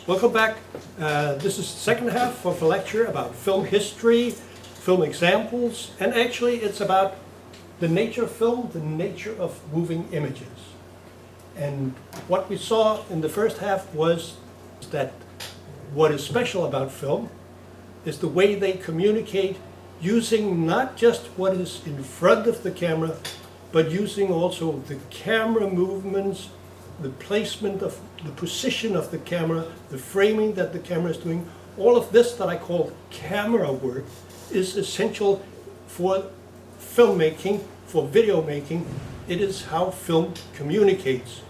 Welcome back. This is the second half of a lecture about film history, film examples, and actually it's about the nature of film, the nature of moving images. And what we saw in the first half was that what is special about film is the way they communicate using not just what is in front of the camera, but using also the camera movements, the placement of the position of the camera, the framing that the camera is doing. All of this that I call camera work is essential for filmmaking, for video making. It is how film communicates.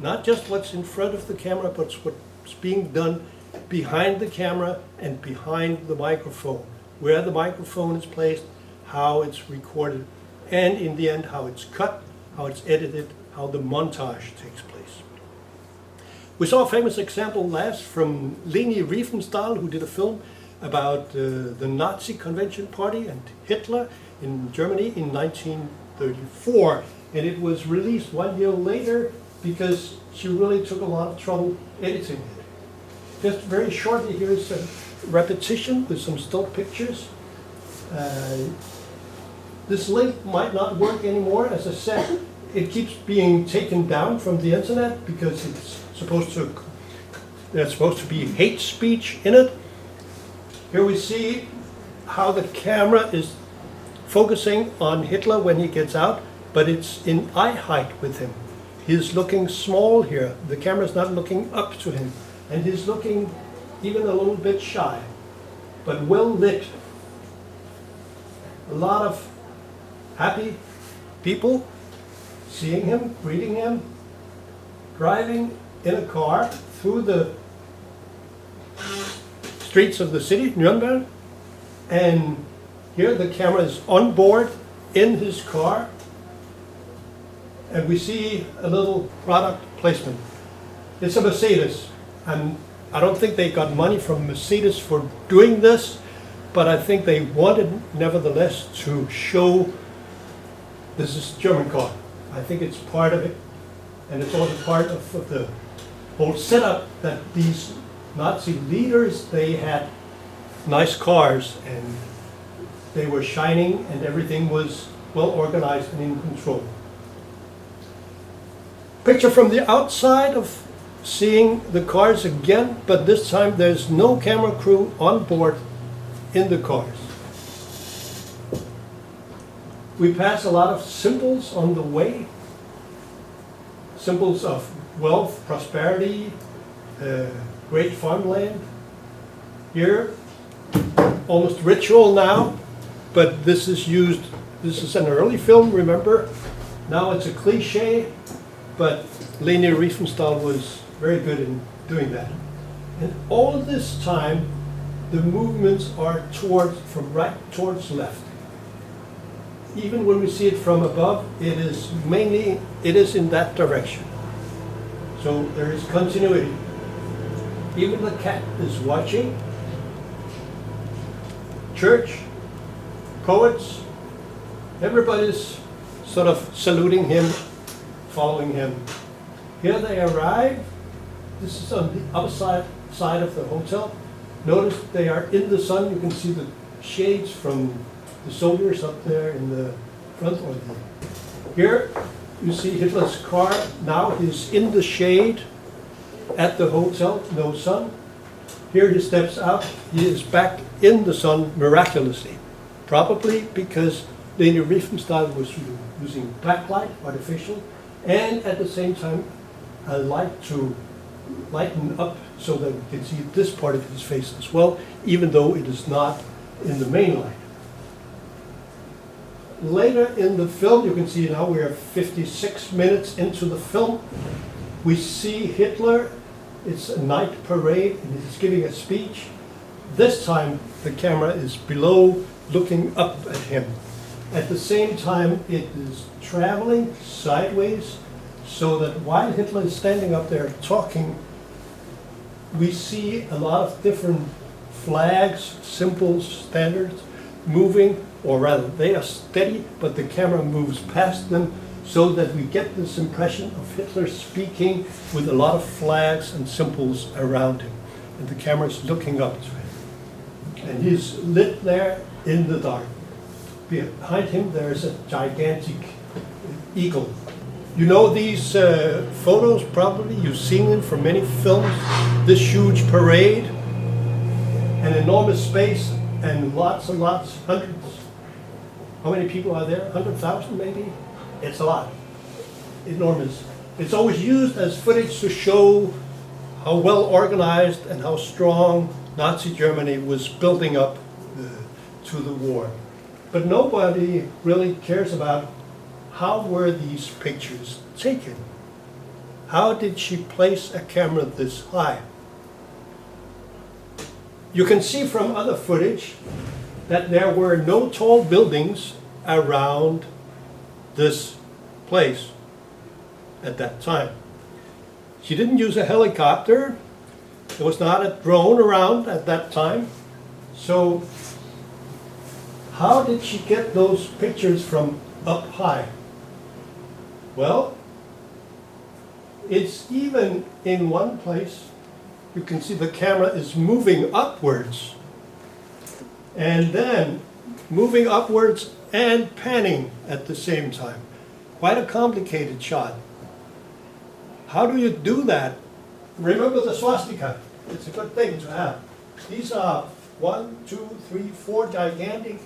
Not just what's in front of the camera, but what's being done behind the camera and behind the microphone. Where the microphone is placed, how it's recorded, and in the end how it's cut, how it's edited, how the montage takes place. We saw a famous example last from Leni Riefenstahl, who did a film about the Nazi convention party and Hitler in Germany in 1934. And it was released 1 year later because she really took a lot of trouble editing it. Just very shortly, here's a repetition with some still pictures. This link might not work anymore. As I said, it keeps being taken down from the internet because there's supposed to be hate speech in it. Here we see how the camera is focusing on Hitler when he gets out, but it's in eye height with him. He's looking small here. The camera's not looking up to him, and he's looking even a little bit shy, but well lit. A lot of happy people seeing him, greeting him, driving in a car through the streets of the city, Nuremberg, and here the camera is on board in his car, and we see a little product placement. It's a Mercedes, and I don't think they got money from Mercedes for doing this, but I think they wanted nevertheless to show this is a German car. I think it's part of it, and it's also part of the whole setup that these Nazi leaders, they had nice cars and they were shining and everything was well organized and in control. Picture from the outside of seeing the cars again, but this time there's no camera crew on board in the cars. We pass a lot of symbols on the way. Symbols of wealth, prosperity, great farmland. Here, almost ritual now, but this is used, this is an early film, remember? Now it's a cliche, but Leni Riefenstahl was very good in doing that. And all this time, the movements are from right towards left. Even when we see it from above, it is in that direction. So there is continuity. Even the cat is watching. Church, poets, everybody's sort of saluting him, following him. Here they arrive. This is on the upper side of the hotel. Notice they are in the sun. You can see the shades from the soldiers up there in the front. Here you see Hitler's car. Now he's in the shade at the hotel, no sun. Here he steps out. He is back in the sun miraculously. Probably because Leni Riefenstahl was using backlight, artificial, and at the same time a light to lighten up so that we can see this part of his face as well, even though it is not in the main light. Later in the film, you can see now we are 56 minutes into the film. We see Hitler. It's a night parade and he's giving a speech. This time the camera is below, looking up at him. At the same time it is traveling sideways so that while Hitler is standing up there talking, we see a lot of different flags, symbols, standards moving, or rather they are steady, but the camera moves past them so that we get this impression of Hitler speaking with a lot of flags and symbols around him. and the camera's looking up to him. And he's lit there in the dark. Behind him there's a gigantic eagle. You know these photos probably, you've seen them from many films. This huge parade, an enormous space, and lots, hundreds. How many people are there? 100,000 maybe? It's a lot. Enormous. It's always used as footage to show how well organized and how strong Nazi Germany was building up to the war. But nobody really cares about how were these pictures taken. How did she place a camera this high? You can see from other footage that there were no tall buildings around this place at that time. She didn't use a helicopter. There was not a drone around at that time. So how did she get those pictures from up high? Well, it's even in one place, you can see the camera is moving upwards, and then moving upwards and panning at the same time. Quite a complicated shot. How do you do that? Remember the swastika. It's a good thing to have. These are 1, 2, 3, 4 gigantic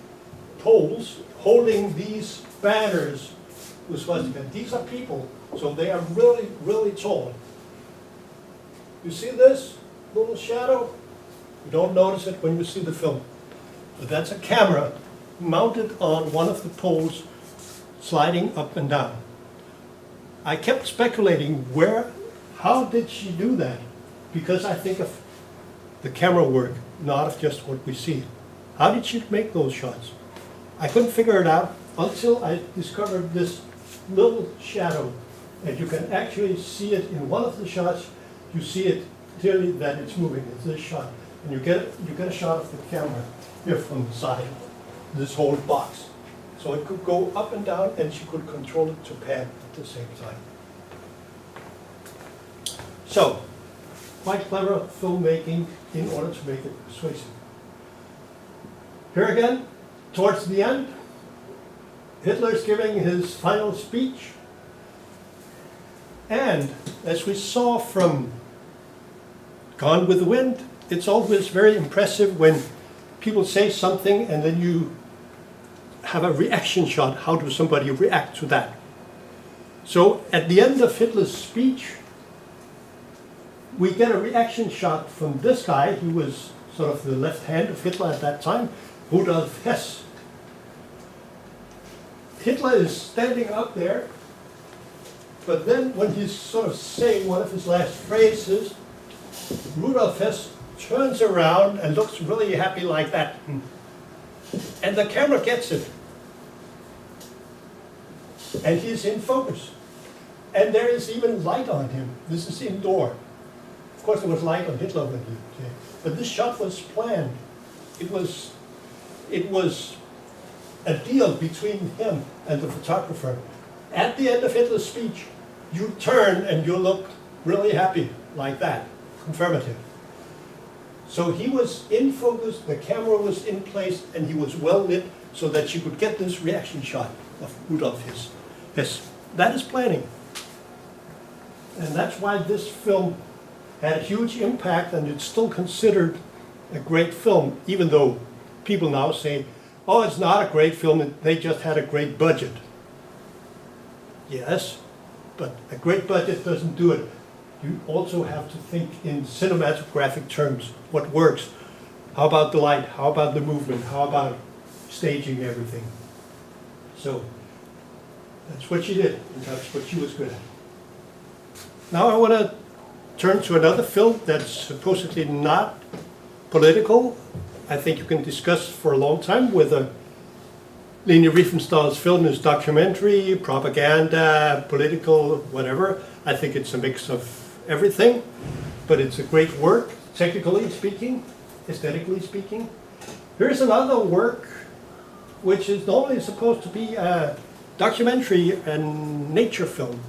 poles holding these banners with swastika. These are people, so they are really, really tall. You see this little shadow? You don't notice it when you see the film. But that's a camera mounted on one of the poles, sliding up and down. I kept speculating how did she do that? Because I think of the camera work, not of just what we see. How did she make those shots? I couldn't figure it out until I discovered this little shadow. And you can actually see it in one of the shots. You see it clearly that it's moving. It's this shot. And you get a shot of the camera here from the side, this whole box. So it could go up and down, and she could control it to pan at the same time. So, quite clever filmmaking in order to make it persuasive. Here again, towards the end, Hitler's giving his final speech. And as we saw from Gone with the Wind, it's always very impressive when people say something and then you have a reaction shot. How does somebody react to that? So at the end of Hitler's speech, we get a reaction shot from this guy. He was sort of the left hand of Hitler at that time, Rudolf Hess. Hitler is standing up there, but then when he's sort of saying one of his last phrases, Rudolf Hess turns around and looks really happy like that. And the camera gets it. And he's in focus. And there is even light on him. This is indoor. Of course there was light on Hitler when he came. But this shot was planned. It was a deal between him and the photographer. At the end of Hitler's speech, you turn and you look really happy like that. Confirmative. So he was in focus, the camera was in place, and he was well lit so that you could get this reaction shot of Rudolf Hess. Yes, that is planning. And that's why this film had a huge impact, and it's still considered a great film, even though people now say, oh, it's not a great film, they just had a great budget. Yes, but a great budget doesn't do it. You also have to think in cinematographic terms, what works. How about the light? How about the movement? How about staging everything? So that's what she did, and that's what she was good at. Now I want to turn to another film that's supposedly not political. I think you can discuss for a long time whether Leni Riefenstahl's film is documentary, propaganda, political, whatever. I think it's a mix of everything, but it's a great work, technically speaking, aesthetically speaking. Here's another work which is normally supposed to be a documentary and nature film.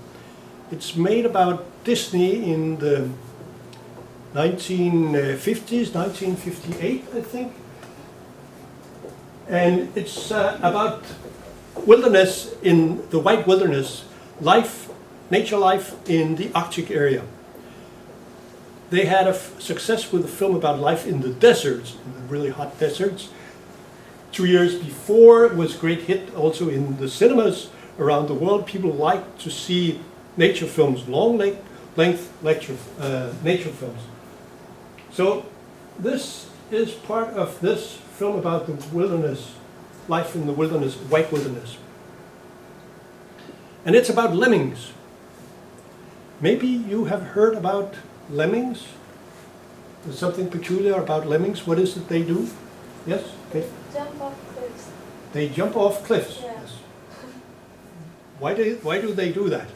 It's made about Disney in the 1950s, 1958, I think. And it's about wilderness in the white wilderness, life, nature life in the Arctic area. They had a success with a film about life in the deserts, in the really hot deserts. 2 years before, it was a great hit also in the cinemas around the world. People liked to see nature films, long-length nature films. So this is part of this film about the wilderness, life in the wilderness, white wilderness. And it's about lemmings. Maybe you have heard about lemmings? There's something peculiar about lemmings. What is it they do? Yes? Okay. Jump off cliffs. They jump off cliffs. Yeah. Yes. Why do they do that?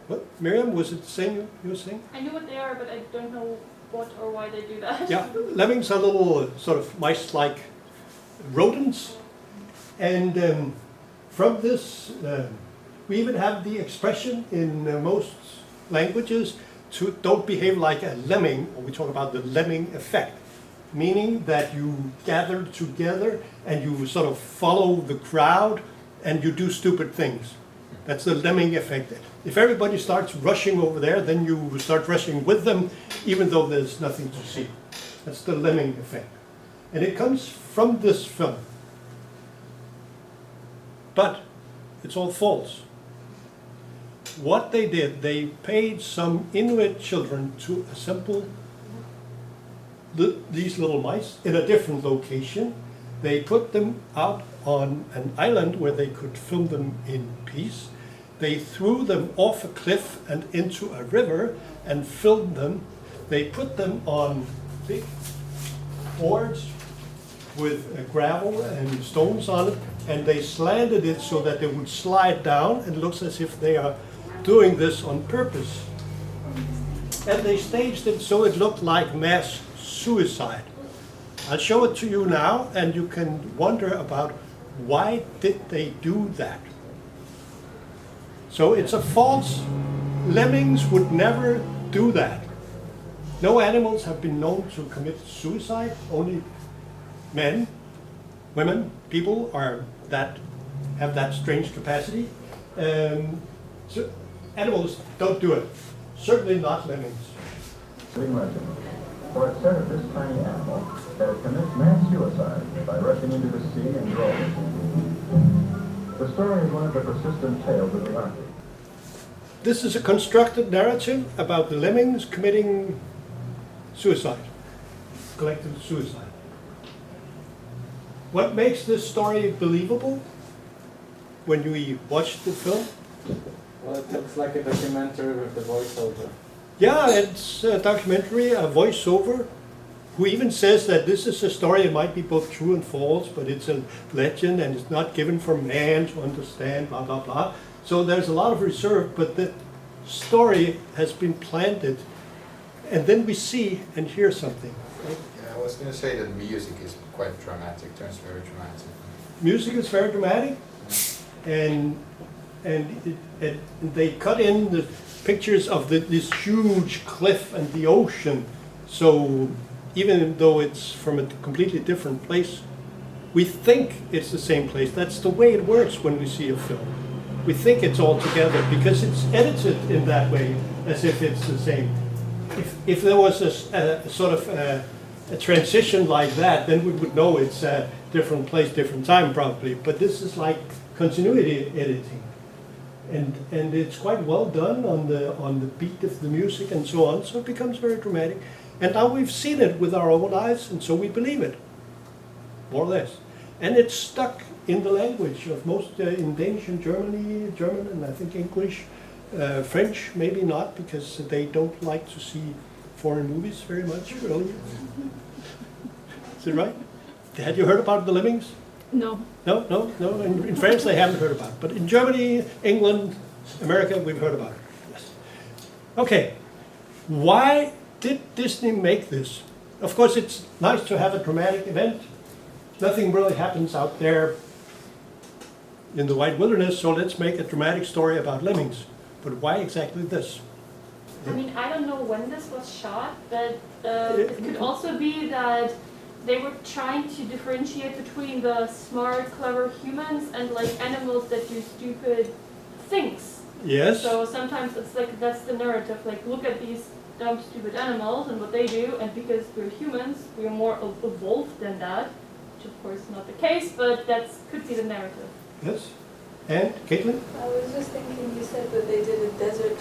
What, Miriam, was it the same you were saying? I knew what they are, but I don't know what or why they do that. Yeah, lemmings are little sort of mice-like rodents. And from this, we even have the expression in most languages to don't behave like a lemming, or we talk about the lemming effect, meaning that you gather together and you sort of follow the crowd and you do stupid things. That's the lemming effect. If everybody starts rushing over there, then you start rushing with them, even though there's nothing to see. That's the lemming effect. And it comes from this film. But it's all false. What they did, they paid some Inuit children to assemble these little mice in a different location. They put them out on an island where they could film them in peace. They threw them off a cliff and into a river and filmed them. They put them on big boards with gravel and stones on it, and they slanted it so that they would slide down, and it looks as if they are doing this on purpose. And they staged it so it looked like mass suicide. I'll show it to you now, and you can wonder about why did they do that. So it's a false. Lemmings would never do that. No animals have been known to commit suicide. Only men, women, people are have that strange capacity. So animals don't do it. Certainly not lemmings. Legend. For it said of this tiny animal that it commits mass suicide by rushing into the sea and drowning. The story is one of the persistent tales of the Arctic. This is a constructed narrative about the lemmings committing suicide, collective suicide. What makes this story believable when you watch the film? Well, it looks like a documentary with the voiceover. Yeah, it's a documentary, a voiceover, who even says that this is a story, it might be both true and false, but it's a legend and it's not given for man to understand, blah, blah, blah. So there's a lot of reserve, but the story has been planted, and then we see and hear something. Right? Yeah, I was going to say that music is quite dramatic, turns very dramatic. Music is very dramatic, and they cut in the pictures of this huge cliff and the ocean. So even though it's from a completely different place, we think it's the same place. That's the way it works when we see a film. We think it's all together because it's edited in that way, as if it's the same. If there was a sort of a transition like that, then we would know it's a different place, different time probably. But this is like continuity editing. And it's quite well done on the beat of the music and so on, so it becomes very dramatic. And now we've seen it with our own eyes, and so we believe it, more or less. And it's stuck in the language of most, in Danish and German, and I think English, French maybe not, because they don't like to see foreign movies very much, really. Is it right? Had you heard about the lemmings? No. No. In France they haven't heard about it, but in Germany, England, America, we've heard about it. Yes. Okay, why did Disney make this? Of course, it's nice to have a dramatic event. Nothing really happens out there in the white wilderness, so let's make a dramatic story about lemmings. But why exactly this? I mean, I don't know when this was shot, but it could also be that they were trying to differentiate between the smart, clever humans and like animals that do stupid things. Yes. So sometimes it's like that's the narrative. Like, look at these dumb, stupid animals and what they do, and because we're humans, we're more evolved than that, which of course is not the case, but that could be the narrative. Yes. And Caitlin? I was just thinking, you said that they did a desert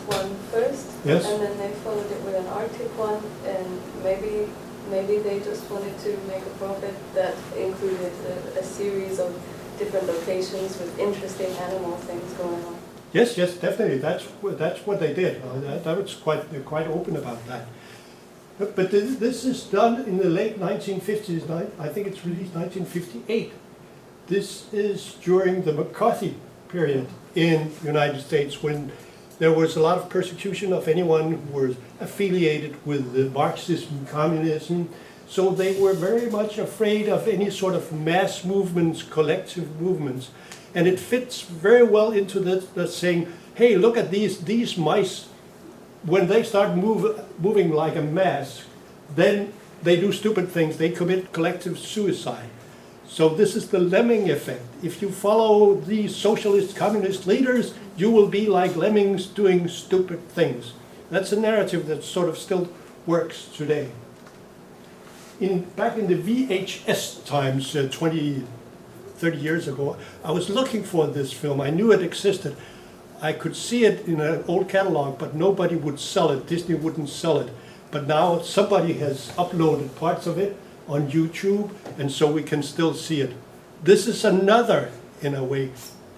one first, Yes. and then they followed it with an Arctic one, and maybe they just wanted to make a profit that included a series of different locations with interesting animal things going on. Yes, yes, definitely. That's what they did. That was quite open about that. But this is done in the late 1950s. I think it's released 1958. This is during the McCarthy period in the United States, when there was a lot of persecution of anyone who was affiliated with the Marxism, communism. So they were very much afraid of any sort of mass movements, collective movements. And it fits very well into the saying, hey, look at these mice. When they start moving like a mass, then they do stupid things. They commit collective suicide. So this is the lemming effect. If you follow these socialist, communist leaders, you will be like lemmings doing stupid things. That's a narrative that sort of still works today. Back in the VHS times, 20, 30 years ago, I was looking for this film. I knew it existed. I could see it in an old catalog, but nobody would sell it. Disney wouldn't sell it. But now somebody has uploaded parts of it on YouTube, and so we can still see it. This is another, in a way,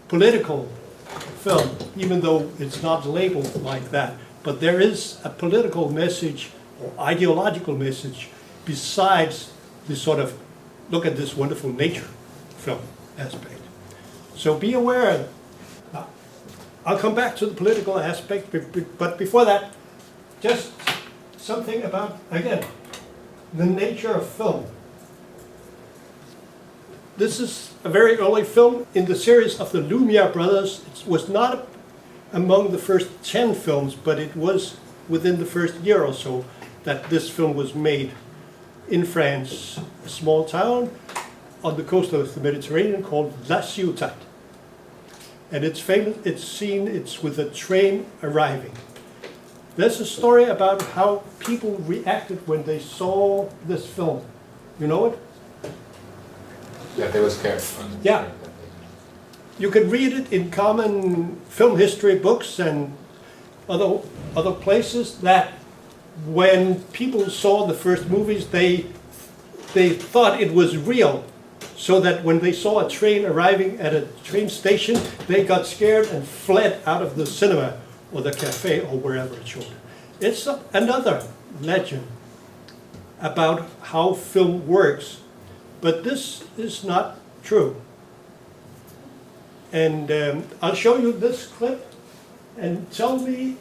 political film, even though it's not labeled like that. But there is a political message or ideological message besides the sort of look at this wonderful nature film aspect. So be aware. I'll come back to the political aspect, but before that, just something about, again, the nature of film. This is a very early film in the series of the Lumiere brothers. It was not among the first 10 films, but it was within the first year or so that this film was made in France, a small town on the coast of the Mediterranean called La Ciotat. And it's famous, it's with a train arriving. There's a story about how people reacted when they saw this film. You know it? Yeah, they were scared. Yeah. You can read it in common film history books and other places, that when people saw the first movies, they thought it was real. So that when they saw a train arriving at a train station, they got scared and fled out of the cinema or the cafe or wherever it showed. It's another legend about how film works, but this is not true. And I'll show you this clip and tell me,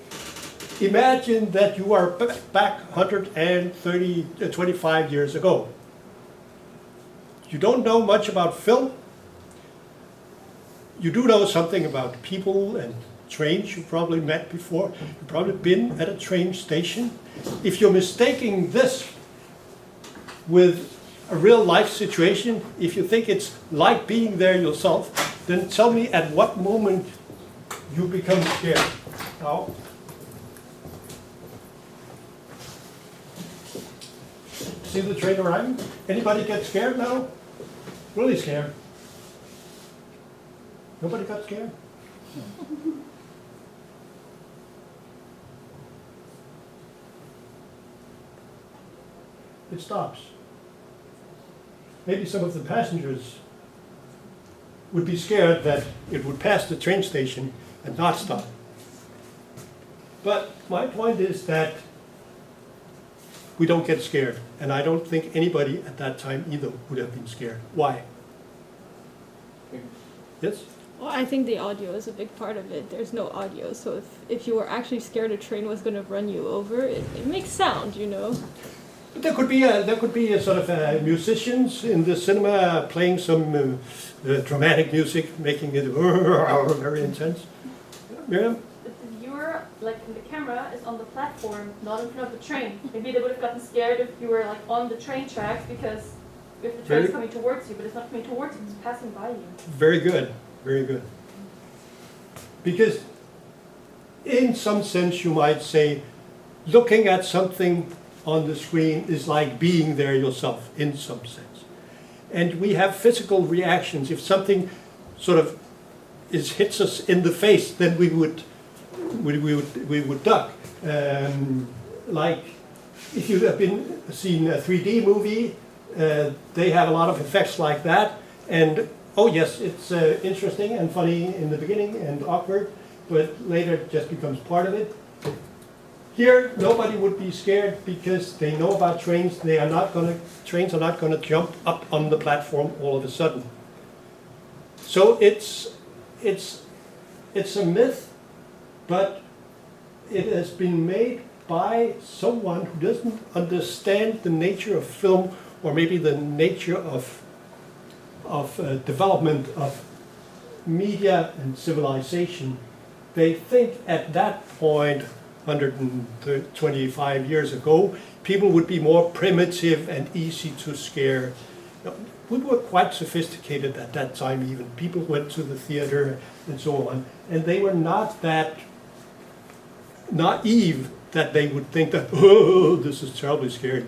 imagine that you are back 25 years ago. You don't know much about film. You do know something about people and trains you probably met before. You've probably been at a train station. If you're mistaking this with a real life situation, if you think it's like being there yourself, then tell me at what moment you become scared. Now, see the train arriving? Anybody get scared now? Really scared? Nobody got scared? It stops. Maybe some of the passengers would be scared that it would pass the train station and not stop. But my point is that we don't get scared, and I don't think anybody at that time either would have been scared. Why? Yes? Well, I think the audio is a big part of it. There's no audio, so if you were actually scared a train was going to run you over, it makes sound, you know. But there could be a sort of musicians in the cinema playing some dramatic music, making it very intense. Miriam? You viewer, like in the camera, is on the platform, not in front of the train. Maybe they would have gotten scared if you were like on the train tracks, because if the train's coming towards you, but it's not coming towards you, it's passing by you. Very good, very good. Because in some sense you might say, looking at something on the screen is like being there yourself, in some sense. And we have physical reactions. If something sort of hits us in the face, then we would duck. Like if you have seen a 3D movie, they have a lot of effects like that. And oh yes, it's interesting and funny in the beginning and awkward, but later it just becomes part of it. Here, nobody would be scared because they know about trains. Trains are not going to jump up on the platform all of a sudden. So it's a myth, but it has been made by someone who doesn't understand the nature of film, or maybe the nature of development of media and civilization. They think at that point, 125 years ago, people would be more primitive and easy to scare. We were quite sophisticated at that time even. People went to the theater and so on, and they were not that naive that they would think that, oh, this is terribly scary.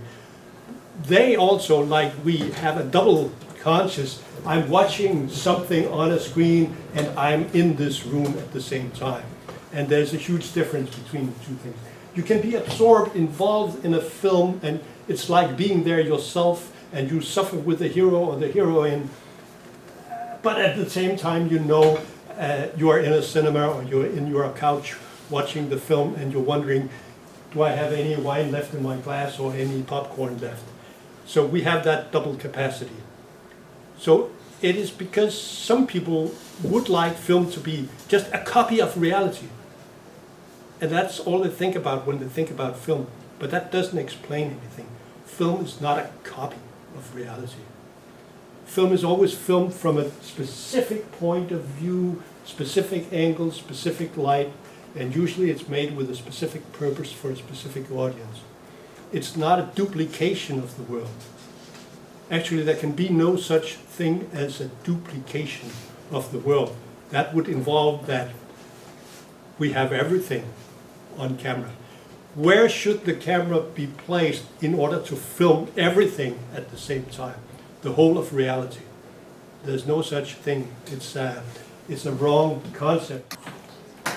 They also, like we, have a double conscious. I'm watching something on a screen and I'm in this room at the same time. And there's a huge difference between the two things. You can be absorbed, involved in a film, and it's like being there yourself, and you suffer with the hero or the heroine. But at the same time, you know you are in a cinema or you're in your couch watching the film, and you're wondering, do I have any wine left in my glass or any popcorn left? So we have that double capacity. So it is because some people would like film to be just a copy of reality. And that's all they think about when they think about film. But that doesn't explain anything. Film is not a copy of reality. Film is always filmed from a specific point of view, specific angle, specific light, and usually it's made with a specific purpose for a specific audience. It's not a duplication of the world. Actually, there can be no such thing as a duplication of the world. That would involve that we have everything on camera. Where should the camera be placed in order to film everything at the same time? The whole of reality. There's no such thing. It's a wrong concept.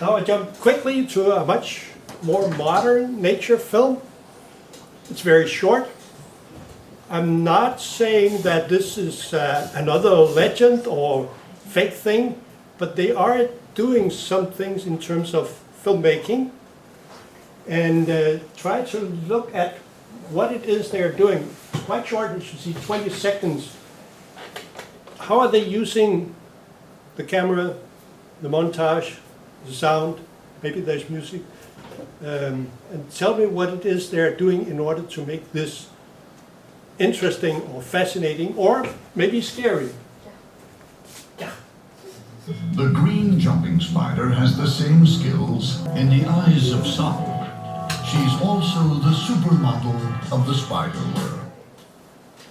Now I jump quickly to a much more modern nature film. It's very short. I'm not saying that this is another legend or fake thing, but they are doing some things in terms of filmmaking, and try to look at what it is they're doing. It's quite short, you should see 20 seconds. How are they using the camera, the montage, the sound, maybe there's music, and tell me what it is they're doing in order to make this interesting or fascinating or maybe scary. Yeah. The green jumping spider has the same skills in the eyes of some. She's also the supermodel of the spider world.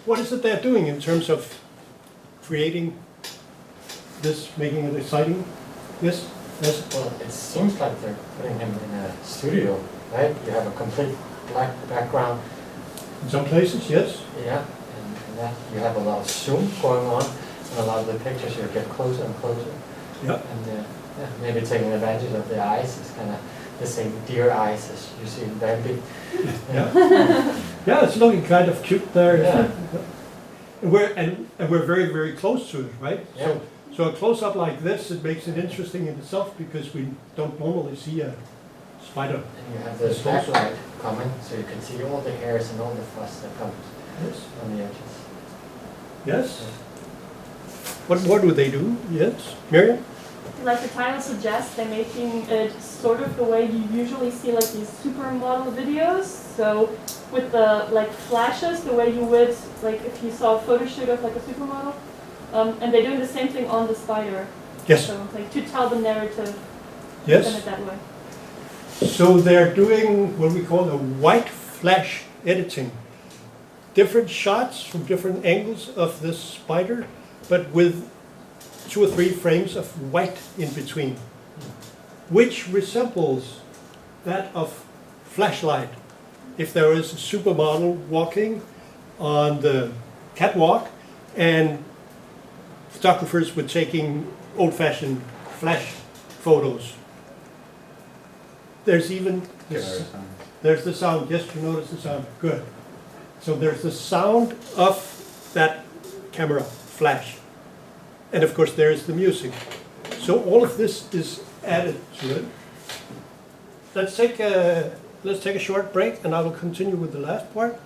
What is it they're doing in terms of creating this, making it exciting? Yes? Yes? Well, it seems like they're putting him in a studio, right? You have a complete black background. In some places, yes. Yeah, and that you have a lot of zoom going on, and a lot of the pictures you get closer and closer. Yeah. And yeah, maybe taking advantage of the eyes. It's kind of the same deer eyes as you see in Bambi. Yeah. Yeah, it's looking kind of cute there. Yeah. And we're very, very close to it, right? Yeah. So a close-up like this, it makes it interesting in itself because we don't normally see a spider. And you have the backlight coming, so you can see all the hairs and all the fuss that comes Yes. on the edges. Yes. What more do they do? Yes. Miriam? Like the title suggests, they're making it sort of the way you usually see like these supermodel videos. So with the like flashes, the way you would like if you saw a photo shoot of like a supermodel. And they're doing the same thing on the spider. Yes. So like to tell the narrative Yes. in it that way. So they're doing what we call a white flash editing. Different shots from different angles of this spider, but with 2 or 3 frames of white in between, which resembles that of flashlight. If there is a supermodel walking on the catwalk and photographers were taking old-fashioned flash photos. There's even there's the sound. Yes, you notice the sound. Good. So there's the sound of that camera flash, and of course there is the music. So all of this is added to it. Let's take a short break, and I will continue with the last part.